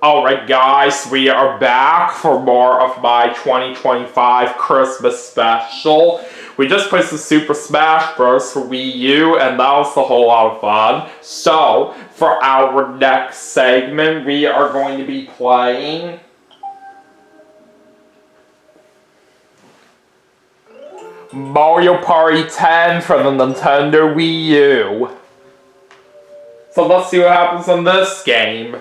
Alright guys, we are back for more of my 2025 Christmas special. We just played some Super Smash Bros. For Wii U, and that was a whole lot of fun. So, for our next segment, we are going to be playing Mario Party 10 for the Nintendo Wii U. So let's see what happens in this game.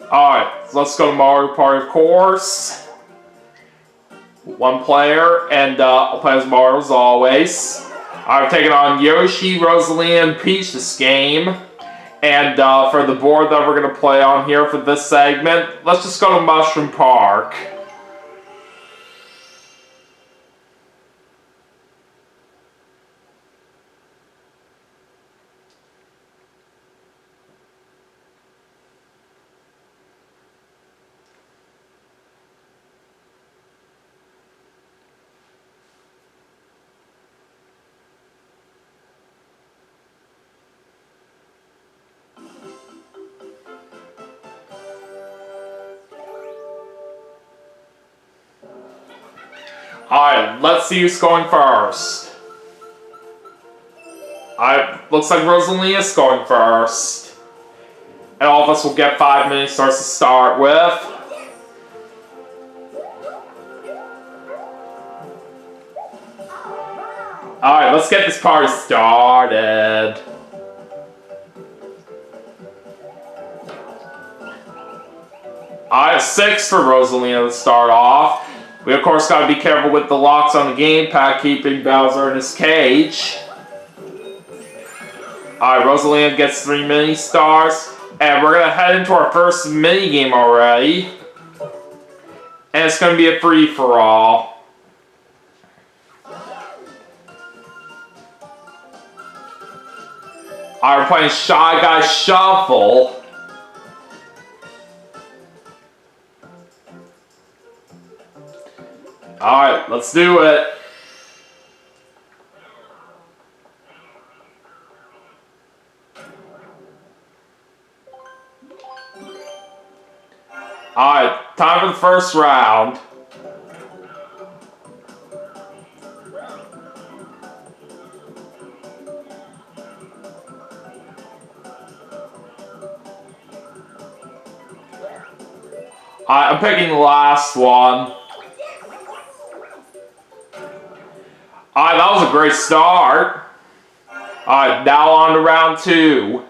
Alright, so let's go to Mario Party, of course. One player, and I'll play as Mario as always. I'm taking on Yoshi, Rosalina, and Peach this game. And for the board that we're going to play on here for this segment, let's just go to Mushroom Park. Alright, let's see who's going first. Alright, looks like Rosalina's going first. And all of us will get 5 mini stars to start with. Alright, let's get this party started. Alright, 6 for Rosalina to start off. We of course gotta be careful with the locks on the gamepad, keeping Bowser in his cage. Alright, Rosalina gets 3 mini stars. And we're gonna head into our first mini game already. And it's gonna be a free-for-all. Alright, we're playing Shy Guy Shuffle. Alright, let's do it. Alright, time for the first round. Alright, I'm picking the last one. Alright, that was a great start. Alright, now on to round 2.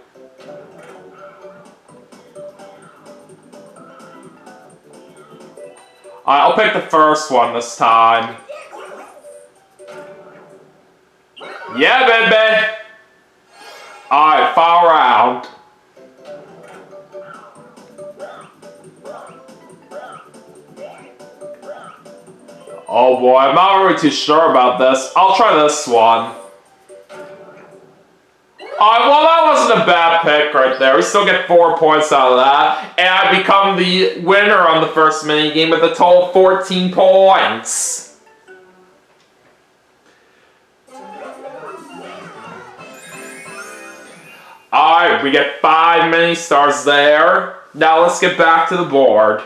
Alright, I'll pick the first one this time. Yeah, baby! Alright, final round. Oh boy, I'm not really too sure about this. I'll try this one. Alright, well that wasn't a bad pick right there. We still get 4 points out of that. And I become the winner on the first minigame with a total of 14 points. Alright, we get 5 mini stars there. Now let's get back to the board.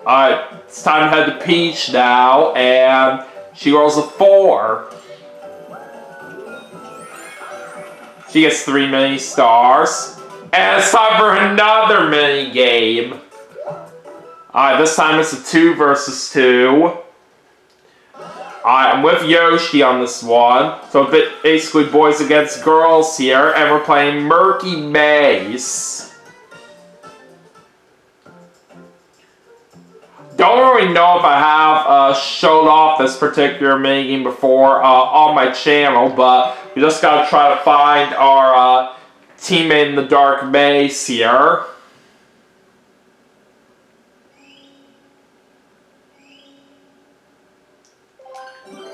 Alright, it's time to head to Peach now, and she rolls a 4. She gets 3 mini stars. And it's time for another mini game. Alright, this time it's a 2 versus 2. Alright, I'm with Yoshi on this one. So basically boys against girls here, and we're playing Murky Maze. Don't really know if I have showed off this particular minigame before on my channel, but we just gotta try to find our teammate in the dark maze here.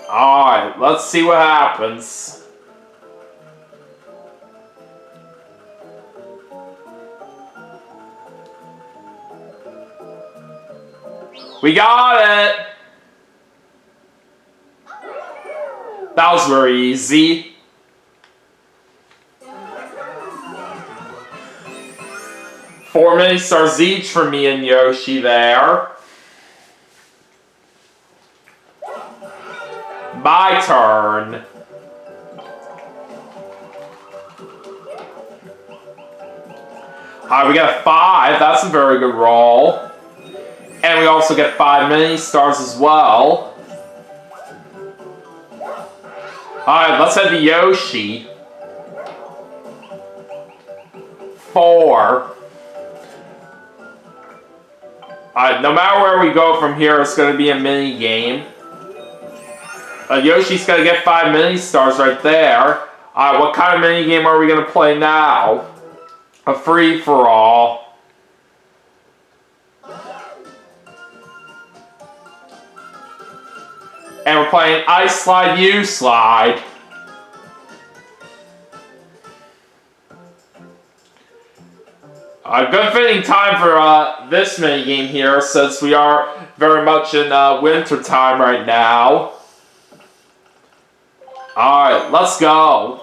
Alright, let's see what happens. We got it! That was very easy. Four mini stars each for me and Yoshi there. My turn. Alright, we got a 5. That's a very good roll. And we also get 5 mini stars as well. Alright, let's head to Yoshi. 4. Alright, no matter where we go from here, it's going to be a mini game. Yoshi's going to get 5 mini stars right there. Alright, what kind of mini game are we going to play now? A free-for-all. And we're playing Ice Slide, U Slide. A good fitting time for this mini game here, since we are very much in winter time right now. Alright, let's go.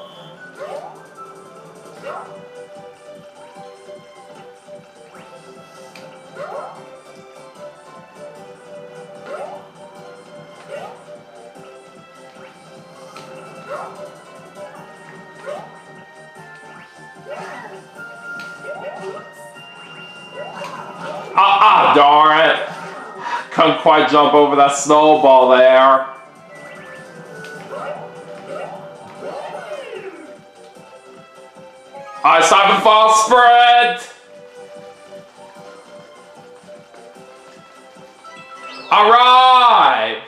Darn it. Couldn't quite jump over that snowball there. Alright, it's time to fall sprint! Alright!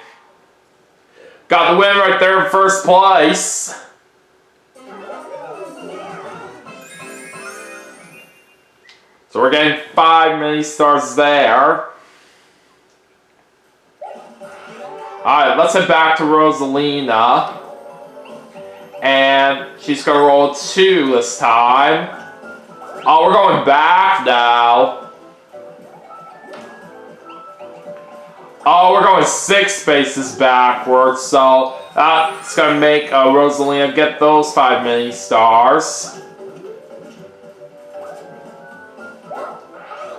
Got the win right there in first place. So we're getting 5 mini stars there. Alright, let's head back to Rosalina. And she's going to roll 2 this time. Oh, we're going back now. Oh, we're going 6 spaces backwards. So that's going to make Rosalina get those 5 mini stars.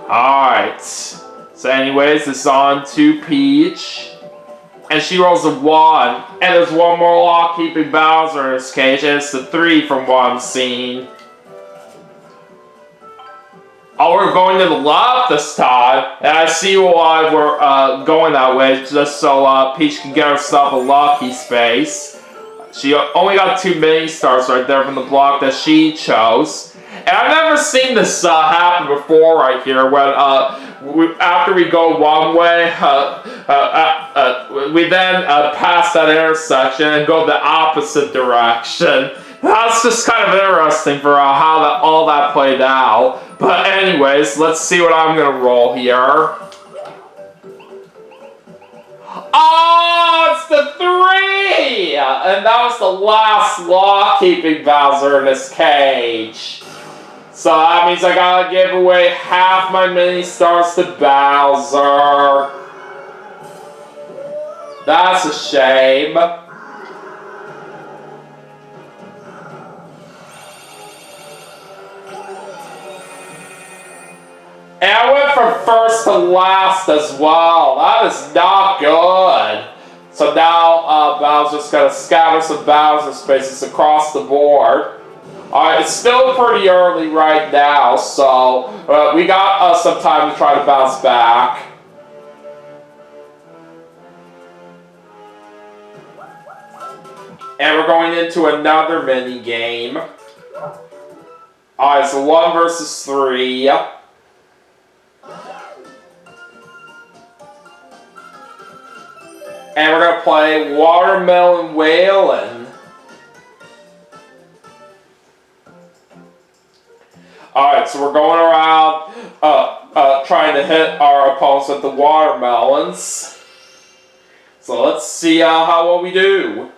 Alright. So anyways, it's on to Peach. And she rolls a 1. And there's one more lock-keeping Bowser in this cage. And it's the 3 from what I'm seeing. Oh, we're going to the left this time. And I see why we're going that way. Just so Peach can get herself a lucky space. She only got 2 mini stars right there from the block that she chose. And I've never seen this happen before right here, when after we go one way, we then pass that intersection and go the opposite direction. That's just kind of interesting for how all that played out. But anyways, let's see what I'm going to roll here. Oh, it's the 3! And that was the last law-keeping Bowser in this cage. So that means I gotta give away half my mini stars to Bowser. That's a shame. And I went from first to last as well. That is not good. So now Bowser's gonna scatter some Bowser spaces across the board. Alright, it's still pretty early right now, so we got some time to try to bounce back. And we're going into another mini game. Alright, so 1 versus 3. And we're going to play Watermelon Whalin'. Alright, so we're going around trying to hit our opponents with the watermelons. So let's see how well we do.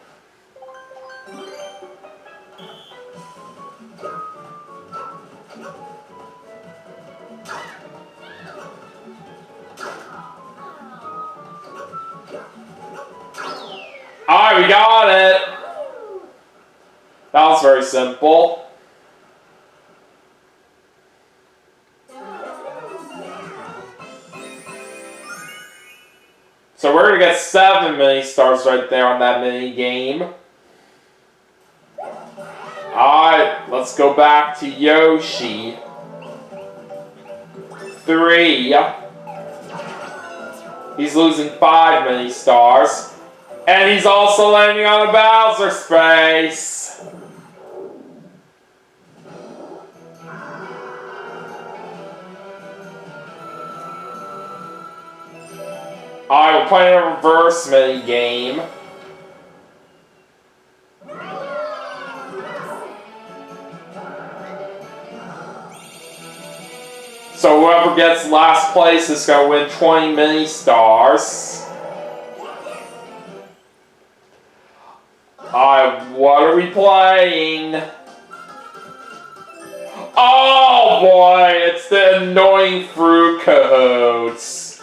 we got it! That was very simple. So we're gonna get 7 mini stars right there on that mini game. Alright, let's go back to Yoshi. 3. He's losing 5 mini stars. And he's also landing on a Bowser space. Alright, we're playing a reverse mini game. So whoever gets last place is going to win 20 mini stars. Alright, what are we playing? Oh boy, it's the annoying fruit cahoots.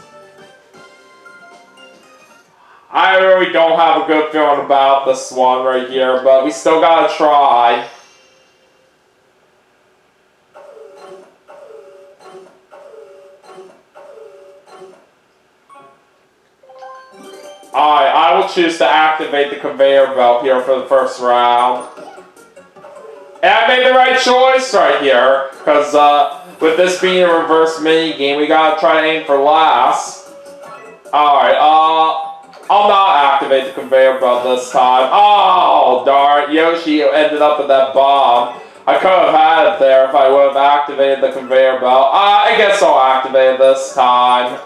I really don't have a good feeling about this one right here, but we still gotta try. Alright, I will choose to activate the conveyor belt here for the first round. And I made the right choice right here, because with this being a reverse mini game, we gotta try to aim for last. Alright, I'll not activate the conveyor belt this time. Oh, darn, Yoshi ended up with that bomb. I could have had it there if I would have activated the conveyor belt. I guess I'll activate it this time.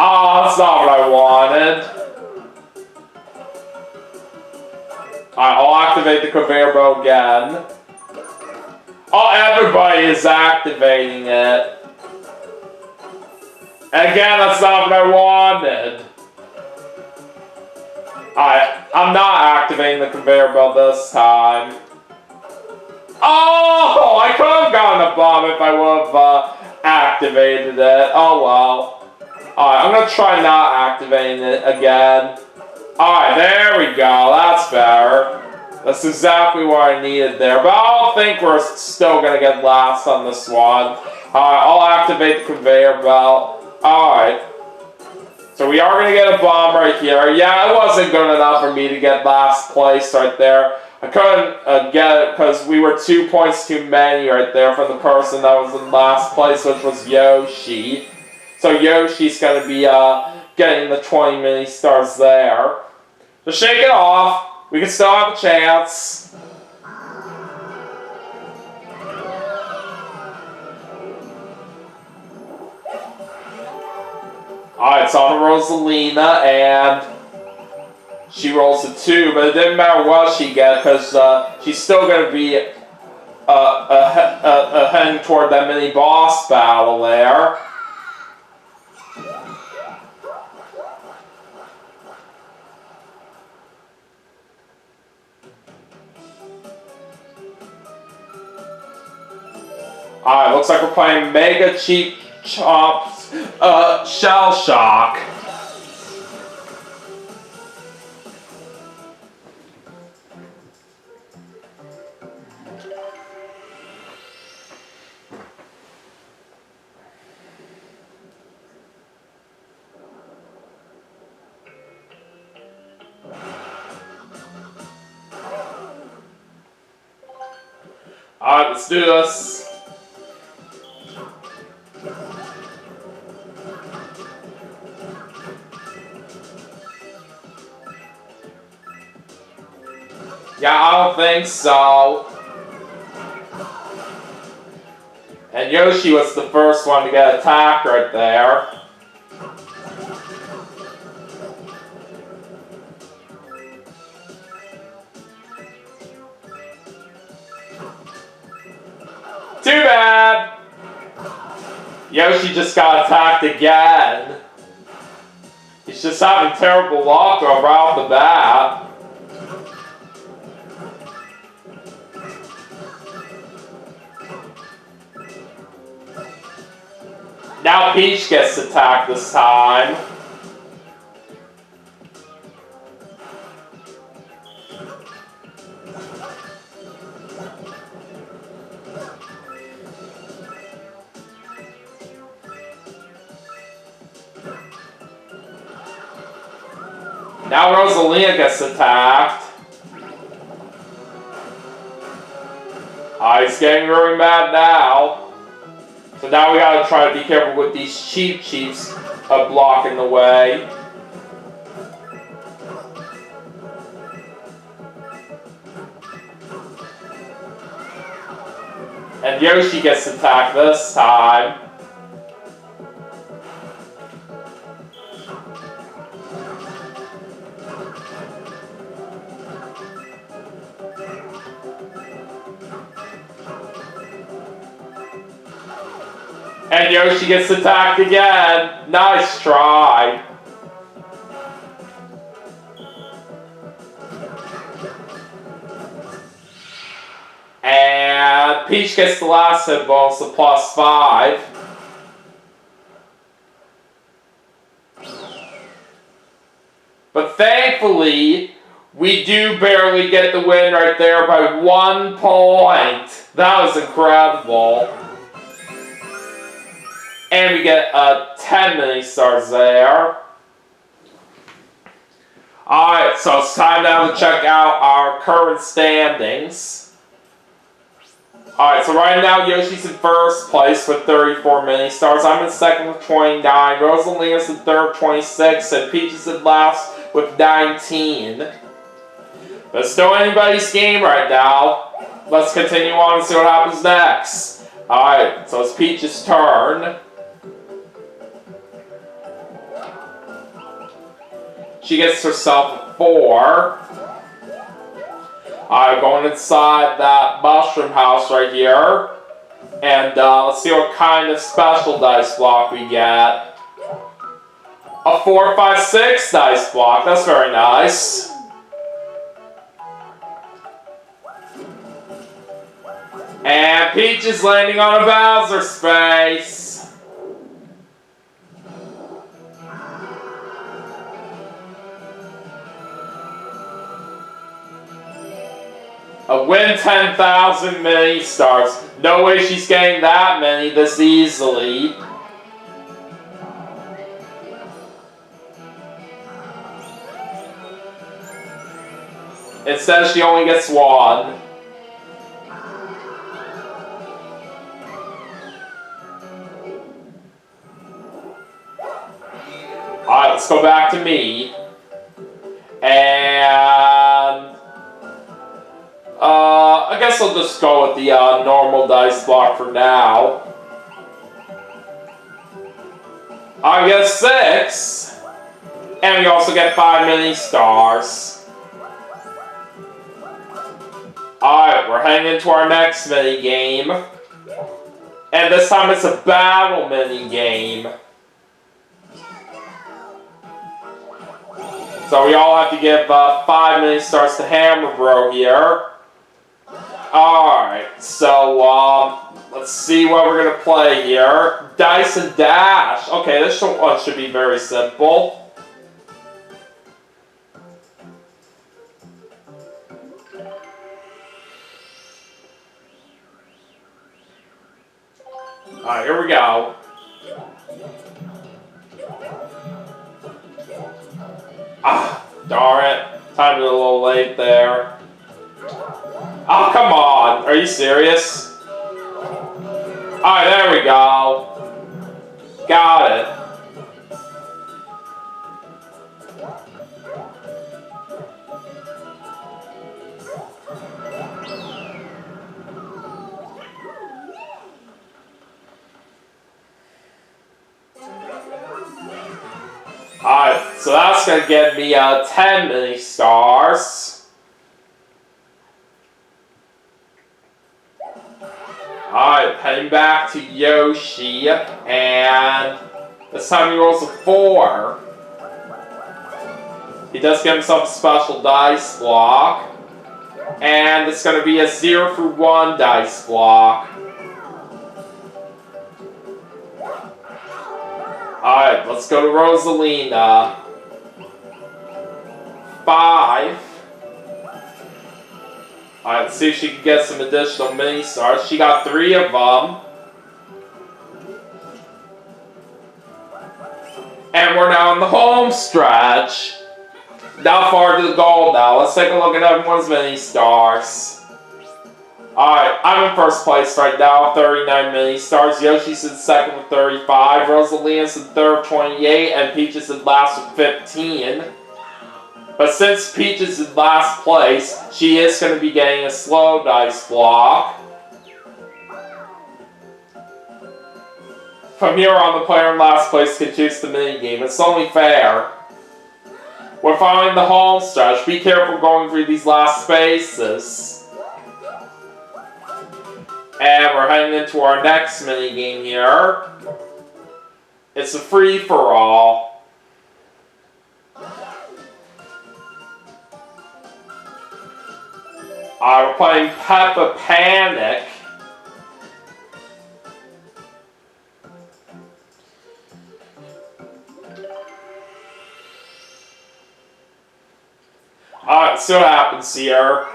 Ah, that's not what I wanted. Alright, I'll activate the conveyor belt again. Oh, everybody is activating it. And again, that's not what I wanted. Alright, I'm not activating the conveyor belt this time. Oh, I could have gotten a bomb if I would have activated it. Oh well. Alright, I'm gonna try not activating it again. Alright, there we go. That's better. That's exactly what I needed there. But I don't think we're still gonna get last on this one. Alright, I'll activate the conveyor belt. Alright. So we are gonna get a bomb right here. Yeah, it wasn't good enough for me to get last place right there. I couldn't get it because we were 2 points too many right there from the person that was in last place, which was Yoshi. So Yoshi's going to be getting the 20 mini stars there. So shake it off. We can still have a chance. Alright, so on to Rosalina, and she rolls a 2, but it didn't matter what she gets because she's still going to be heading toward that mini boss battle there. Alright, looks like we're playing Mega Cheap Chops Shell Shock. Alright, let's do this. Yeah, I don't think so. And Yoshi was the first one to get attacked right there. Too bad! Yoshi just got attacked again. He's just having terrible luck right off the bat. Now Peach gets attacked this time. Now Rosalina gets attacked. He's getting really mad now. So now we gotta try to be careful with these chiefs blocking the way. And Yoshi gets attacked this time. And Yoshi gets attacked again. Nice try. And Peach gets the last hit bonus of +5. But thankfully, we do barely get the win right there by 1 point. That was incredible. And we get 10 mini stars there. Alright, so it's time now to check out our current standings. Alright, so right now Yoshi's in first place with 34 mini stars. I'm in second with 29. Rosalina's in third with 26. And Peach is in last with 19. But it's still anybody's game right now. Let's continue on and see what happens next. Alright, so it's Peach's turn. She gets herself a 4. Alright, going inside that mushroom house right here. And let's see what kind of special dice block we get. A 4, 5, 6 dice block. That's very nice. And Peach is landing on a Bowser space. A win 10,000 mini stars. No way she's getting that many this easily. It says she only gets 1. Alright, let's go back to me. And I guess I'll just go with the normal dice block for now. I get 6. And we also get 5 mini stars. Alright, we're heading into our next mini game. And this time it's a battle mini game. So we all have to give 5 mini stars to Hammer Bro here. Alright, so let's see what we're going to play here. Dice and Dash. Okay, this one should be very simple. Alright, here we go. Ah, darn it. Timed it a little late there. Oh, come on. Are you serious? Alright, there we go. Got it. Alright, so that's going to get me 10 mini stars. Alright, heading back to Yoshi, and this time he rolls a 4. He does get himself a special dice block, and it's going to be a 0 through 1 dice block. Alright, let's go to Rosalina. 5. Alright, let's see if she can get some additional mini stars. She got 3 of them. And we're now in the home stretch. Not far to the goal now. Let's take a look at everyone's mini stars. Alright, I'm in first place right now, 39 mini stars. Yoshi's in second with 35. Rosalina's in third with 28. And Peach is in last with 15. But since Peach is in last place, she is going to be getting a slow dice block. From here on, the player in last place can choose the minigame. It's only fair. We're following the home stretch. Be careful going through these last spaces. And we're heading into our next minigame here. It's a free-for-all. We're playing Peppa Panic. Alright, see what happens here.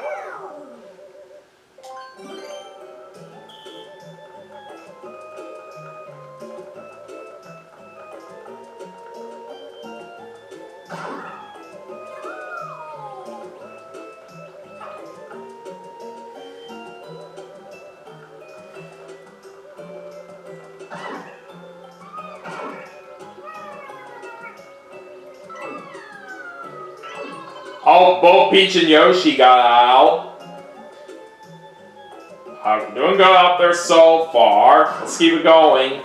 Oh, both Peach and Yoshi got out. I'm doing good out there so far. Let's keep it going.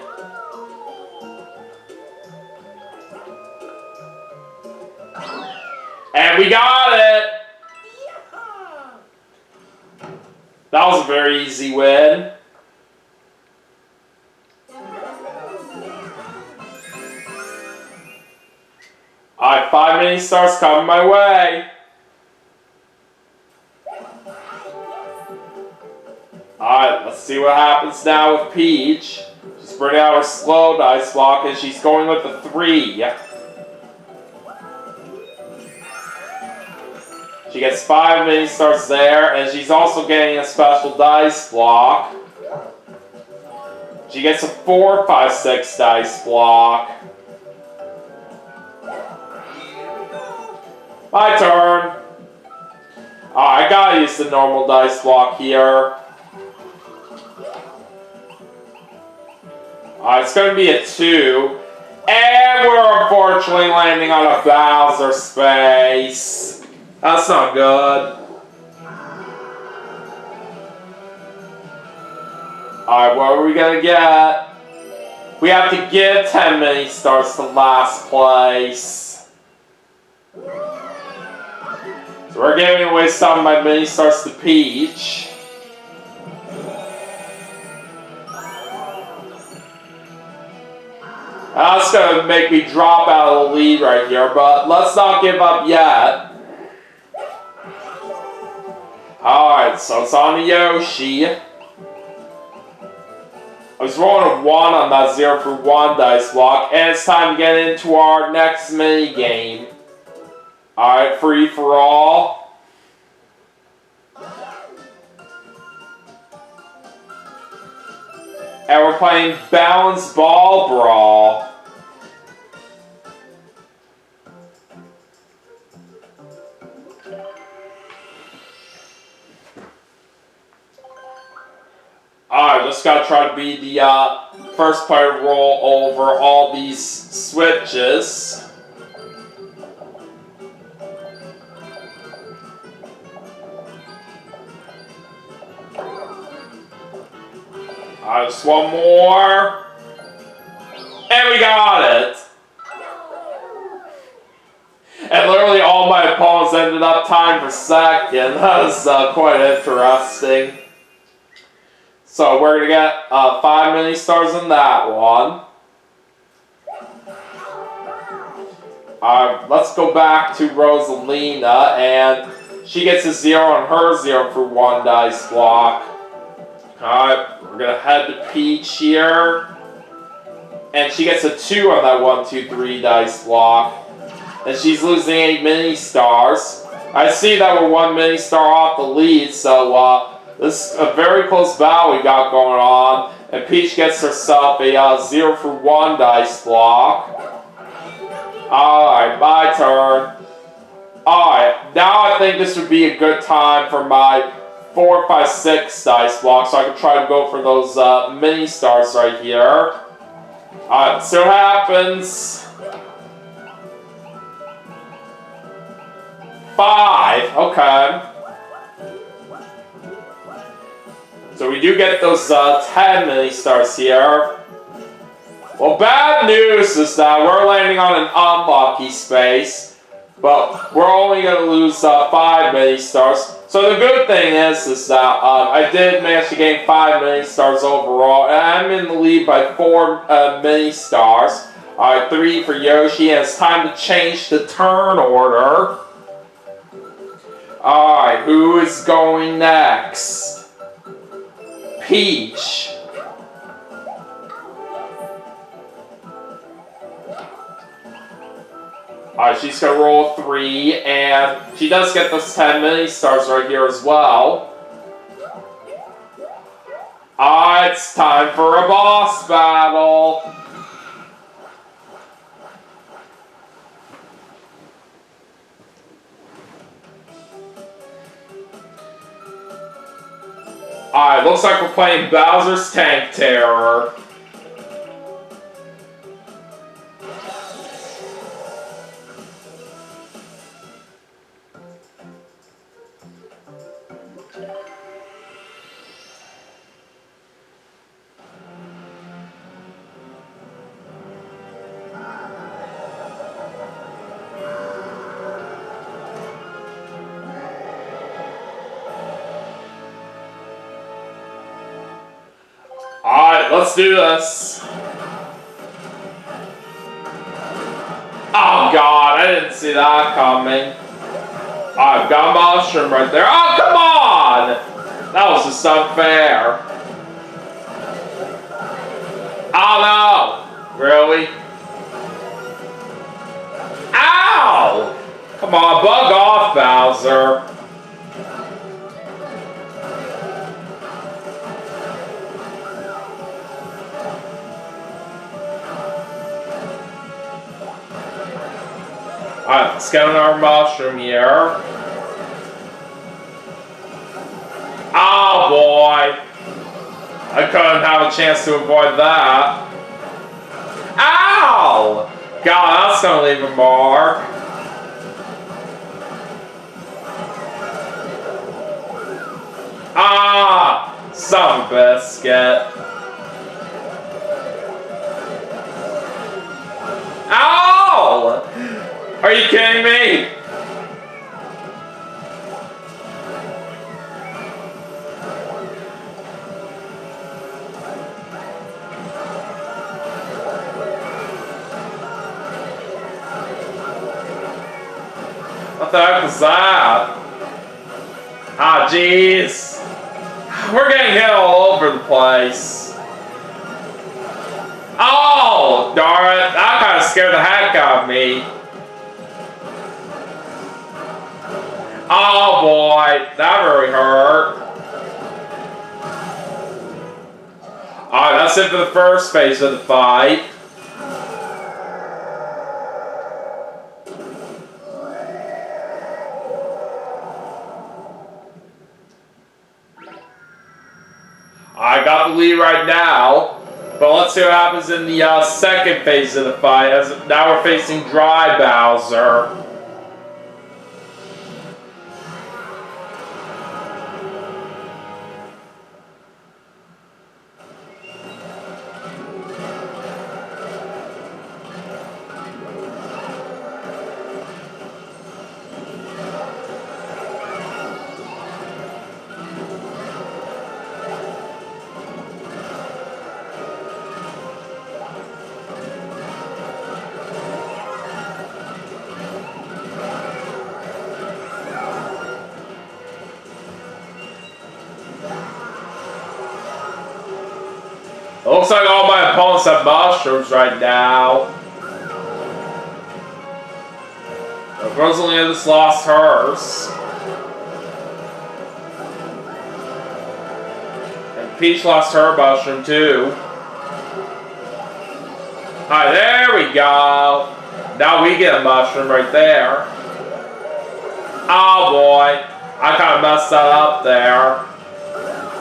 And we got it! That was a very easy win. Alright, 5 mini stars coming my way. Alright, let's see what happens now with Peach. She's bringing out her slow dice block and she's going with the 3. She gets 5 mini stars there, and she's also getting a special dice block. She gets a 4, 5, 6 dice block. My turn. I gotta use the normal dice block here. It's gonna be a 2. And we're unfortunately landing on a Bowser space. That's not good. Alright, what are we gonna get? We have to give 10 mini stars to last place. So we're giving away some of my mini stars to Peach. That's gonna make me drop out of the lead right here, but let's not give up yet. Alright, so it's on to Yoshi. I was rolling a 1 on that 0 for 1 dice block, and it's time to get into our next mini game. Alright, free for all. And we're playing Balance Ball Brawl. Alright, just gotta try to be the first player to roll over all these switches. Just one more. And we got it! And literally all my opponents ended up tying for second. That was quite interesting. So we're going to get 5 mini stars in that one. Let's go back to Rosalina, and she gets a 0 on her 0 for 1 dice block. Alright, we're going to head to Peach here. And she gets a 2 on that 1, 2, 3 dice block. And she's losing 8 mini stars. I see that we're 1 mini star off the lead, so this is a very close battle we got going on. And Peach gets herself a 0 for 1 dice block. Alright, my turn. Alright, now I think this would be a good time for my 4, 5, 6 dice blocks, so I can try to go for those mini stars right here. Alright, so what happens? 5, okay. So we do get those 10 mini stars here. Well, bad news is that we're landing on an unlucky space, but we're only going to lose 5 mini stars. So the good thing is that I did manage to gain 5 mini stars overall, and I'm in the lead by 4 mini stars. Alright, 3 for Yoshi, and it's time to change the turn order. Alright, who is going next? Peach. Alright, she's gonna roll 3, and she does get those 10 mini stars right here as well. Alright, it's time for a boss battle. Alright, looks like we're playing Bowser's Tank Terror. Alright, let's do this. Oh god, I didn't see that coming. I've got a mushroom right there. Oh, come on! That was just unfair. Oh no! Really? Ow! Come on, bug off, Bowser. Alright, let's get on our mushroom here. Oh boy! I couldn't have a chance to avoid that. Ow! God, that's gonna leave a mark. Ah! Son of a biscuit. Ow! Are you kidding me? What the heck was that? Ah, jeez. We're getting hit all over the place. Oh, darn it. That kind of scared the heck out of me. Oh boy, that really hurt. Alright, that's it for the first phase of the fight. I got the lead right now, but let's see what happens in the second phase of the fight, as now we're facing Dry Bowser. It looks like all my opponents have mushrooms right now. But Rosalia just lost hers. And Peach lost her mushroom too. Alright, there we go. Now we get a mushroom right there. Oh boy, I kind of messed that up there.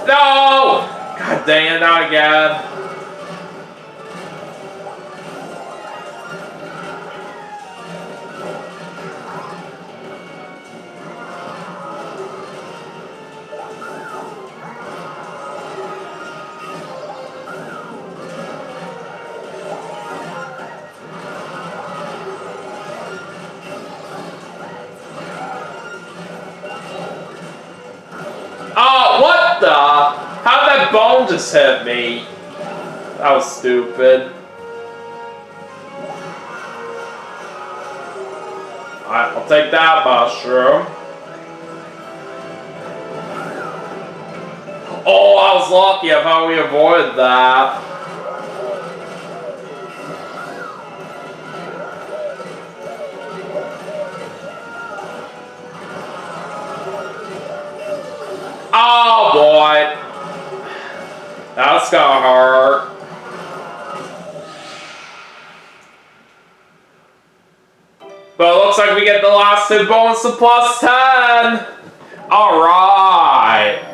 No! God dang it, not again. Oh, what the? How'd that bone just hit me? That was stupid. Alright, I'll take that mushroom. Oh, I was lucky of how we avoided that. Oh boy. That's gonna hurt. But it looks like we get the last two bonus to plus 10. Alright.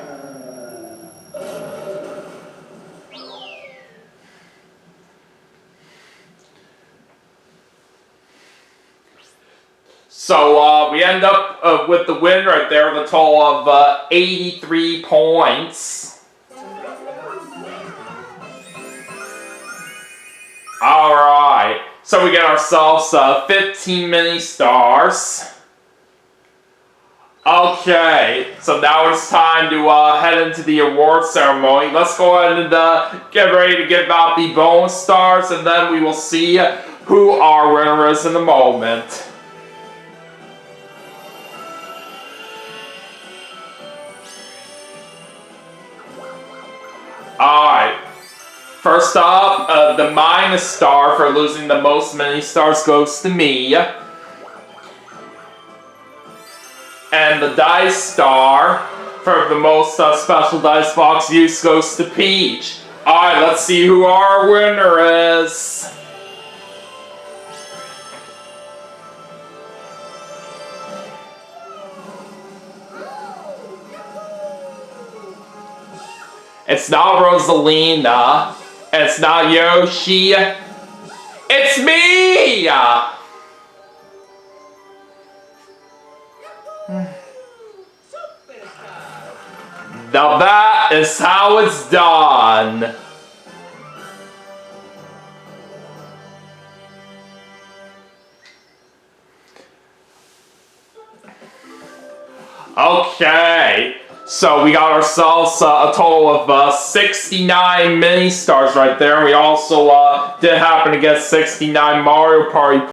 So we end up with the win right there with a total of 83 points. Alright, so we get ourselves 15 mini stars. Okay, so now it's time to head into the award ceremony. Let's go ahead and get ready to give out the bonus stars, and then we will see who our winner is in a moment. Alright, first up, the minus star for losing the most mini stars goes to me. And the dice star for the most special dice box use goes to Peach. Alright, let's see who our winner is. It's not Rosalina. It's not Yoshi. It's me! Now that is how it's done. Okay. So we got ourselves a total of 69 mini stars right there. We also did happen to get 69 Mario Party